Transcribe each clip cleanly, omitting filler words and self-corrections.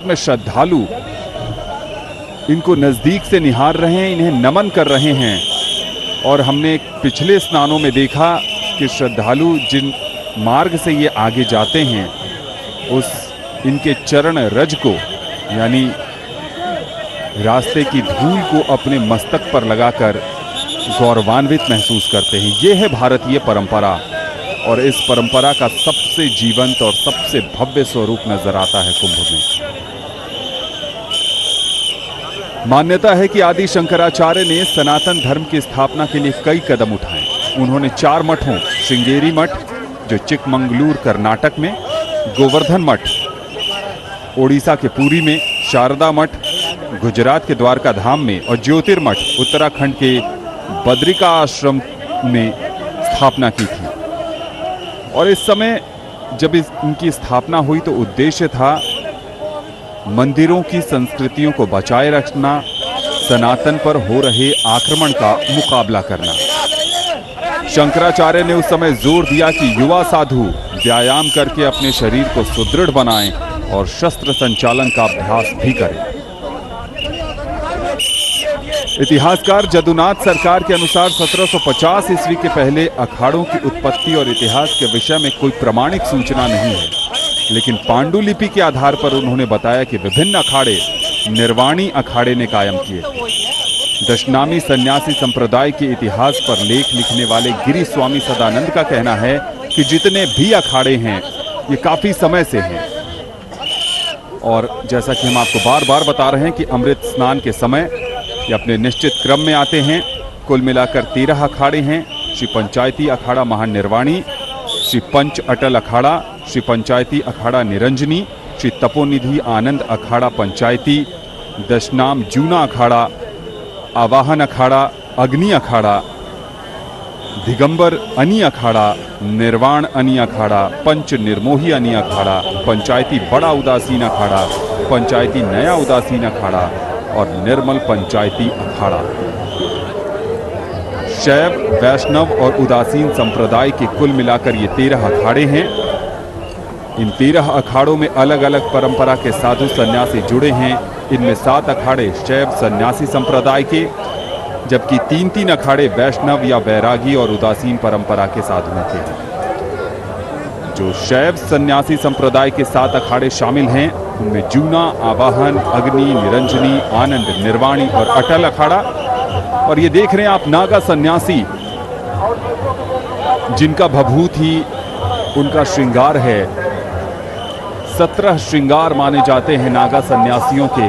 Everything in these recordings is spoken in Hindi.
में श्रद्धालु इनको नजदीक से निहार रहे हैं, इन्हें नमन कर रहे हैं। और हमने पिछले स्नानों में देखा कि श्रद्धालु जिन मार्ग से ये आगे जाते हैं उस इनके चरण रज को यानी रास्ते की धूल को अपने मस्तक पर लगाकर गौरवान्वित महसूस करते हैं। ये है भारतीय परंपरा और इस परंपरा का सबसे जीवंत और सबसे भव्य स्वरूप नजर आता है कुंभ में। मान्यता है कि आदि शंकराचार्य ने सनातन धर्म की स्थापना के लिए कई कदम उठाए। उन्होंने 4 मठों श्रृंगेरी मठ जो चिकमंगलूर कर्नाटक में, गोवर्धन मठ ओडिशा के पुरी में, शारदा मठ गुजरात के द्वारका धाम में और ज्योतिर्मठ उत्तराखंड के बद्रिका आश्रम में स्थापना की थी। और इस समय जब इनकी स्थापना हुई तो उद्देश्य था मंदिरों की संस्कृतियों को बचाए रखना, सनातन पर हो रहे आक्रमण का मुकाबला करना। शंकराचार्य ने उस समय जोर दिया कि युवा साधु व्यायाम करके अपने शरीर को सुदृढ़ बनाएं और शस्त्र संचालन का अभ्यास भी करें। इतिहासकार जदुनाथ सरकार के अनुसार 1750 ईस्वी के पहले अखाड़ों की उत्पत्ति और इतिहास के विषय में कोई प्रमाणिक सूचना नहीं है, लेकिन पांडुलिपि के आधार पर उन्होंने बताया कि विभिन्न अखाड़े निर्वाणी अखाड़े ने कायम किए। दशनामी सन्यासी संप्रदाय के इतिहास पर लेख लिखने वाले गिरी स्वामी सदानंद का कहना है कि जितने भी अखाड़े हैं ये काफी समय से हैं। और जैसा कि हम आपको बार बार बता रहे हैं कि अमृत स्नान के समय ये अपने निश्चित क्रम में आते हैं। कुल मिलाकर 13 अखाड़े हैं। श्री पंचायती अखाड़ा महानिर्वाणी, श्री पंच अटल अखाड़ा, श्री पंचायती अखाड़ा निरंजनी, श्री तपोनिधि आनंद अखाड़ा पंचायती, दशनाम जूना अखाड़ा, आवाहन अखाड़ा, अग्नि अखाड़ा, दिगंबर अनि अखाड़ा, निर्वाण अनि अखाड़ा, पंच निर्मोही अनि अखाड़ा, पंचायती बड़ा उदासीन अखाड़ा, पंचायती नया उदासीन अखाड़ा और निर्मल पंचायती अखाड़ा। शैव, वैष्णव और उदासीन संप्रदाय के कुल मिलाकर ये 13 अखाड़े हैं। इन 13 अखाड़ों में अलग अलग परंपरा के साधु सन्यासी जुड़े हैं। इनमें 7 अखाड़े शैव सन्यासी संप्रदाय के, जबकि 3-3 अखाड़े वैष्णव या वैरागी और उदासीन परंपरा के साधुओं के हैं। जो शैव सन्यासी संप्रदाय के 7 अखाड़े शामिल हैं उनमें जूना, आवाहन, अग्नि, निरंजनी, आनंद, निर्वाणी और अटल अखाड़ा। और ये देख रहे हैं आप नागा सन्यासी जिनका भभूति उनका श्रृंगार है। 17 श्रृंगार माने जाते हैं नागा सन्यासियों के।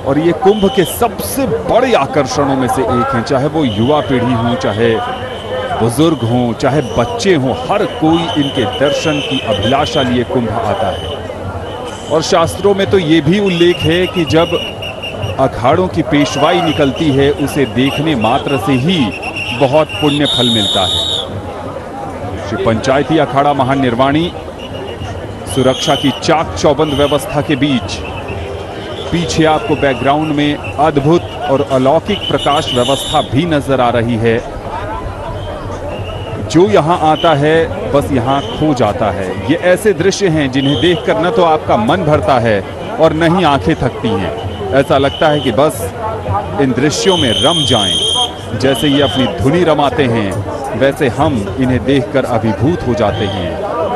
और ये कुंभ के सबसे बड़े आकर्षणों में से एक हैं। चाहे वो युवा पीढ़ी हो, चाहे बुजुर्ग हों, चाहे बच्चे हों, हर कोई इनके दर्शन की अभिलाषा लिए कुंभ आता है। और शास्त्रों में तो ये भी उल्लेख है कि जब अखाड़ों की पेशवाई निकलती है उसे देखने मात्र से ही बहुत पुण्य फल मिलता है। श्री पंचायती अखाड़ा महानिर्वाणी सुरक्षा की चाक चौबंद व्यवस्था के बीच पीछे आपको बैकग्राउंड में अद्भुत और अलौकिक प्रकाश व्यवस्था भी नजर आ रही है। जो यहाँ आता है बस यहाँ खो जाता है। ये ऐसे दृश्य हैं जिन्हें देखकर न तो आपका मन भरता है और न ही आंखें थकती हैं। ऐसा लगता है कि बस इन दृश्यों में रम जाएं। जैसे ये अपनी धुनी रमाते हैं वैसे हम इन्हें देखकर अभिभूत हो जाते हैं।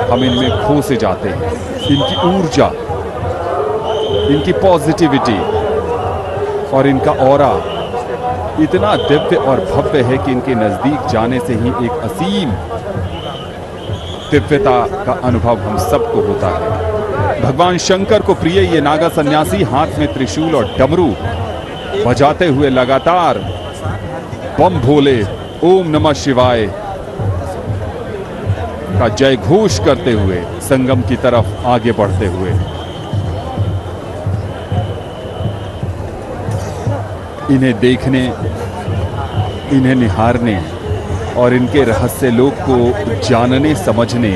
हम इनमें खो से जाते हैं। इनकी ऊर्जा, इनकी पॉजिटिविटी और इनका ऑरा इतना दिव्य और भव्य है कि इनके नजदीक जाने से ही एक असीम दिव्यता का अनुभव हम सबको होता है। भगवान शंकर को प्रिय ये नागा सन्यासी हाथ में त्रिशूल और डमरू बजाते हुए लगातार बम भोले, ओम नमः शिवाय का जय घोष करते हुए संगम की तरफ आगे बढ़ते हुए इन्हें देखने, इन्हें निहारने और इनके रहस्य लोक को जानने समझने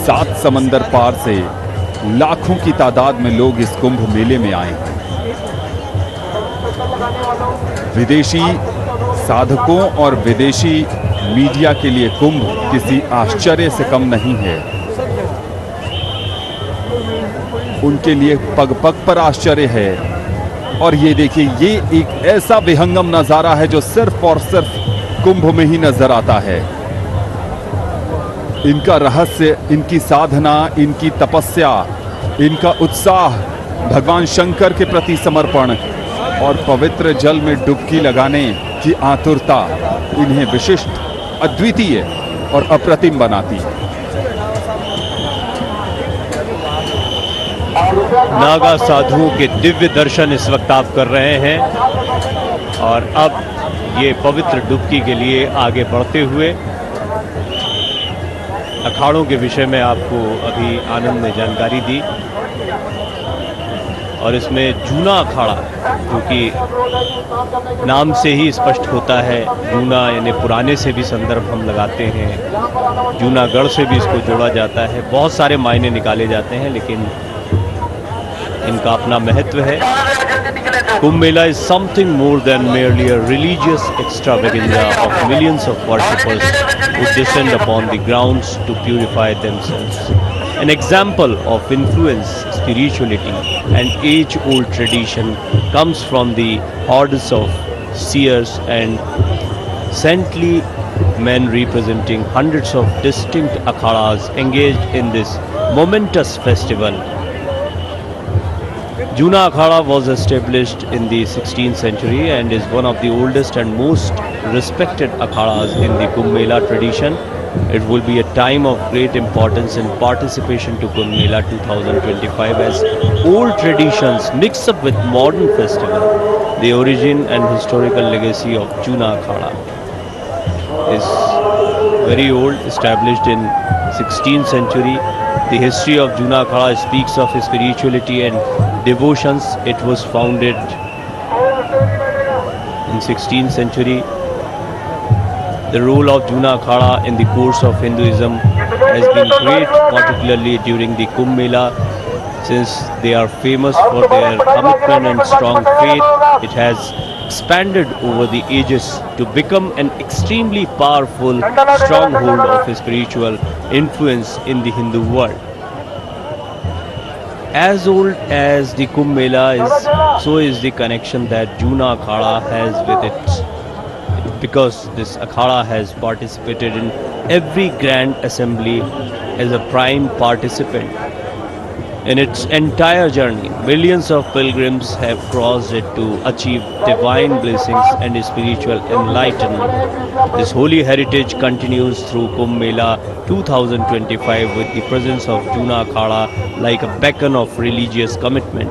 7 समंदर पार से लाखों की तादाद में लोग इस कुंभ मेले में आए हैं। विदेशी साधकों और विदेशी मीडिया के लिए कुंभ किसी आश्चर्य से कम नहीं है। उनके लिए पग पग पर आश्चर्य है। और ये देखिए, ये एक ऐसा विहंगम नजारा है जो सिर्फ और सिर्फ कुंभ में ही नजर आता है। इनका रहस्य, इनकी साधना, इनकी तपस्या, इनका उत्साह, भगवान शंकर के प्रति समर्पण और पवित्र जल में डुबकी लगाने की आतुरता इन्हें विशिष्ट, अद्वितीय और अप्रतिम बनाती है। नागा साधुओं के दिव्य दर्शन इस वक्त आप कर रहे हैं और अब ये पवित्र डुबकी के लिए आगे बढ़ते हुए अखाड़ों के विषय में आपको अभी आनंद ने जानकारी दी। और इसमें जूना अखाड़ा, जो कि नाम से ही स्पष्ट होता है, जूना यानी पुराने से भी संदर्भ हम लगाते हैं, जूनागढ़ से भी इसको जोड़ा जाता है, बहुत सारे मायने निकाले जाते हैं, लेकिन इनका अपना महत्व है। Kumbh Mela is something more than merely a religious extravaganza of millions of worshippers who descend upon the grounds to purify themselves. An example of influence, spirituality and age-old tradition comes from the hordes of seers and saintly men representing hundreds of distinct akhadas engaged in this momentous festival. Juna Akhada was established in the 16th century and is one of the oldest and most respected akhadas in the Kumbh Mela tradition. It will be a time of great importance and participation to Kumbh Mela 2025 as old traditions mix up with modern festival. The origin and historical legacy of Juna Akhada is very old, established in 16th century. The history of Juna Akhada speaks of spirituality and devotions. It was founded in 16th century. The role of Juna Akhada in the course of Hinduism has been great, particularly during the Kumbh Mela, since they are famous for their commitment and strong faith. It has expanded over the ages to become an extremely powerful stronghold of spiritual influence in the Hindu world. As old as the Kumbh Mela is, so is the connection that Juna Akhada has with it, because this Akhada has participated in every grand assembly as a prime participant. In its entire journey, millions of pilgrims have crossed it to achieve divine blessings and spiritual enlightenment. This holy heritage continues through Kumbh Mela 2025 with the presence of Juna Akhada like a beacon of religious commitment.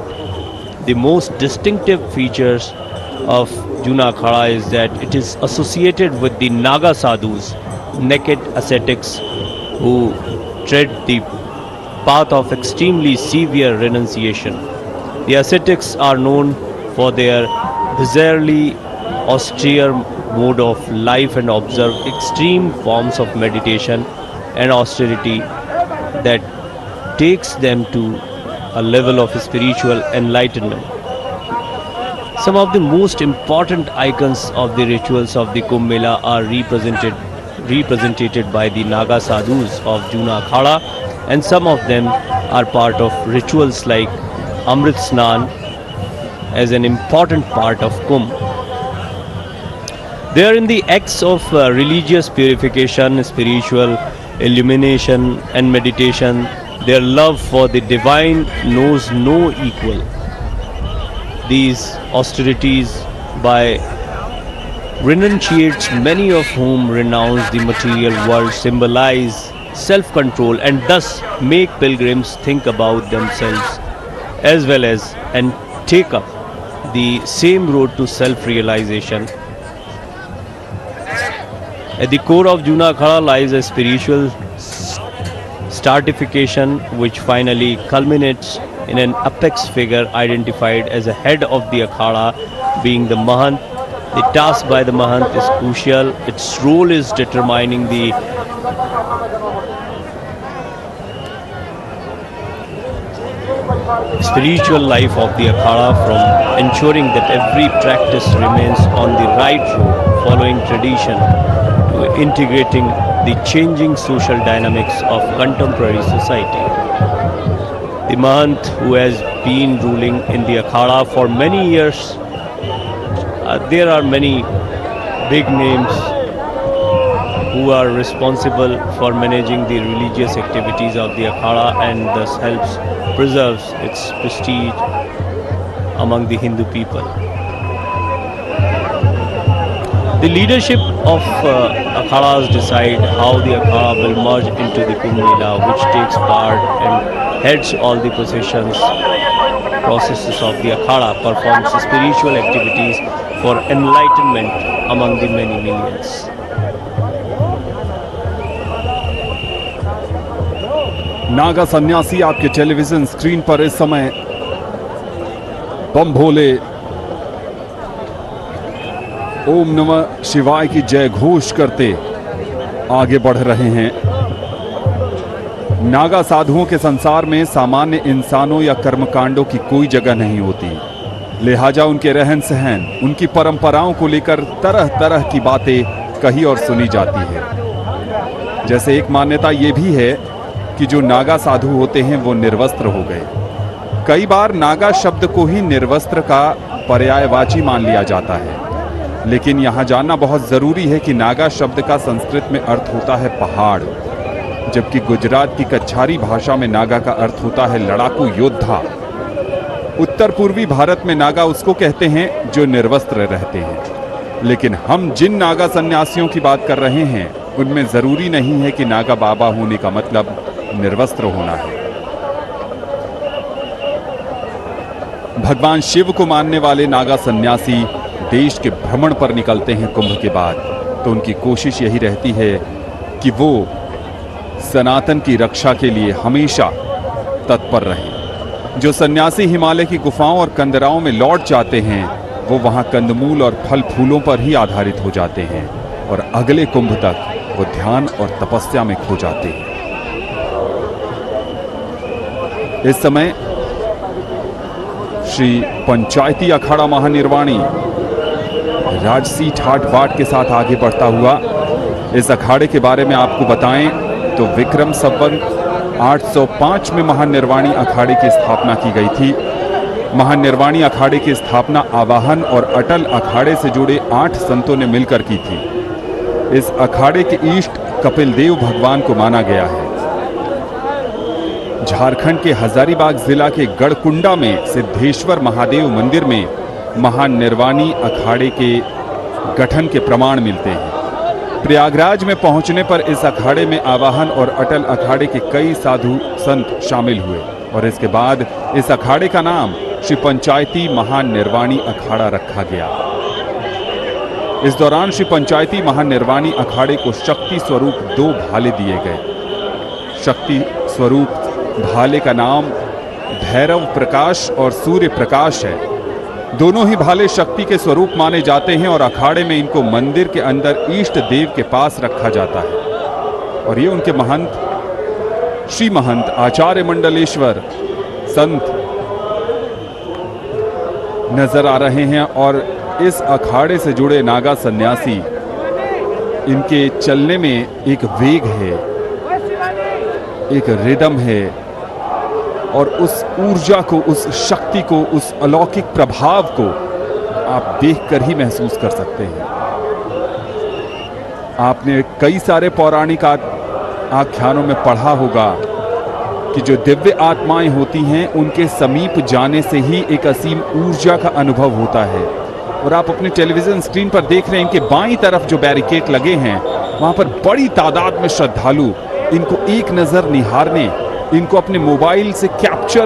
The most distinctive features of Juna Akhada is that it is associated with the Naga sadhus, naked ascetics who tread the path of extremely severe renunciation. The ascetics are known for their bizarrely austere mode of life and observe extreme forms of meditation and austerity that takes them to a level of spiritual enlightenment. Some of the most important icons of the rituals of the Kumbh Mela are represented by the Naga sadhus of Juna Akhada, and some of them are part of rituals like Amrit Snan as an important part of Kumbh. They are in the acts of religious purification, spiritual illumination and meditation. Their love for the divine knows no equal. These austerities by renunciates, many of whom renounce the material world, symbolize self-control and thus make pilgrims think about themselves as well as and take up the same road to self-realization. At the core of Juna Akhada lies a spiritual stratification which finally culminates in an apex figure identified as a head of the Akhada being the Mahant. The task by the Mahant is crucial. Its role is determining the spiritual life of the Akhada, from ensuring that every practice remains on the right road, following tradition, to integrating the changing social dynamics of contemporary society. the Mahant who has been ruling in the Akhada for many years. There are many big names who are responsible for managing the religious activities of the Akhada and thus helps preserves its prestige among the Hindu people. The leadership of Akhadas decide how the Akhada will merge into the Kumbh Mela, which takes part and heads all the processions, processes of the Akhada, performs spiritual activities for enlightenment among the many millions. Naga सन्यासी आपके टेलीविजन स्क्रीन पर इस समय बम भोले, ओम नमः शिवाय की जय घोष करते आगे बढ़ रहे हैं। नागा साधुओं के संसार में सामान्य इंसानों या कर्मकांडों की कोई जगह नहीं होती, लिहाजा उनके रहन सहन, उनकी परंपराओं को लेकर तरह तरह की बातें कही और सुनी जाती है। जैसे एक मान्यता ये भी है कि जो नागा साधु होते हैं वो निर्वस्त्र हो गए। कई बार नागा शब्द को ही निर्वस्त्र का पर्यायवाची मान लिया जाता है, लेकिन यहाँ जानना बहुत ज़रूरी है कि नागा शब्द का संस्कृत में अर्थ होता है पहाड़, जबकि गुजरात की कच्छारी भाषा में नागा का अर्थ होता है लड़ाकू योद्धा। उत्तर पूर्वी भारत में नागा उसको कहते हैं जो निर्वस्त्र रहते हैं। लेकिन हम जिन नागा सन्यासियों की बात कर रहे हैं उनमें ज़रूरी नहीं है कि नागा बाबा होने का मतलब निर्वस्त्र होना है। भगवान शिव को मानने वाले नागा सन्यासी देश के भ्रमण पर निकलते हैं कुंभ के बाद, तो उनकी कोशिश यही रहती है कि वो सनातन की रक्षा के लिए हमेशा तत्पर रहें। जो सन्यासी हिमालय की गुफाओं और कंदराओं में लौट जाते हैं वो वहाँ कंदमूल और फल फूलों पर ही आधारित हो जाते हैं और अगले कुंभ तक वो ध्यान और तपस्या में खो जाते हैं। इस समय श्री पंचायती अखाड़ा महानिर्वाणी राजसी ठाट बाट के साथ आगे बढ़ता हुआ। इस अखाड़े के बारे में आपको बताएं तो विक्रम संवत 805 में महानिर्वाणी अखाड़े की स्थापना की गई थी। महानिर्वाणी अखाड़े की स्थापना आवाहन और अटल अखाड़े से जुड़े 8 संतों ने मिलकर की थी। इस अखाड़े के इष्ट कपिल देव भगवान को माना गया है। झारखंड के हजारीबाग जिला के गढ़कुंडा में सिद्धेश्वर महादेव मंदिर में महानिर्वाणी अखाड़े के गठन के प्रमाण मिलते हैं। प्रयागराज में पहुंचने पर इस अखाड़े में आवाहन और अटल अखाड़े के कई साधु संत शामिल हुए और इसके बाद इस अखाड़े का नाम श्री पंचायती महानिर्वाणी अखाड़ा रखा गया। इस दौरान श्री पंचायती महानिर्वाणी अखाड़े को शक्ति स्वरूप 2 भाले दिए गए। शक्ति स्वरूप भाले का नाम भैरव प्रकाश और सूर्य प्रकाश है। दोनों ही भाले शक्ति के स्वरूप माने जाते हैं और अखाड़े में इनको मंदिर के अंदर इष्ट देव के पास रखा जाता है। और ये उनके महंत श्री महंत आचार्य मंडलेश्वर संत नजर आ रहे हैं और इस अखाड़े से जुड़े नागा सन्यासी, इनके चलने में एक वेग है, एक रिदम है और उस ऊर्जा को, उस शक्ति को, उस अलौकिक प्रभाव को आप देखकर ही महसूस कर सकते हैं। आपने कई सारे पौराणिक आख्यानों में पढ़ा होगा कि जो दिव्य आत्माएं होती हैं उनके समीप जाने से ही एक असीम ऊर्जा का अनुभव होता है। और आप अपने टेलीविजन स्क्रीन पर देख रहे हैं कि बाईं तरफ जो बैरिकेड लगे हैं वहां पर बड़ी तादाद में श्रद्धालु इनको एक नज़र निहारने, इनको अपने मोबाइल से कैप्चर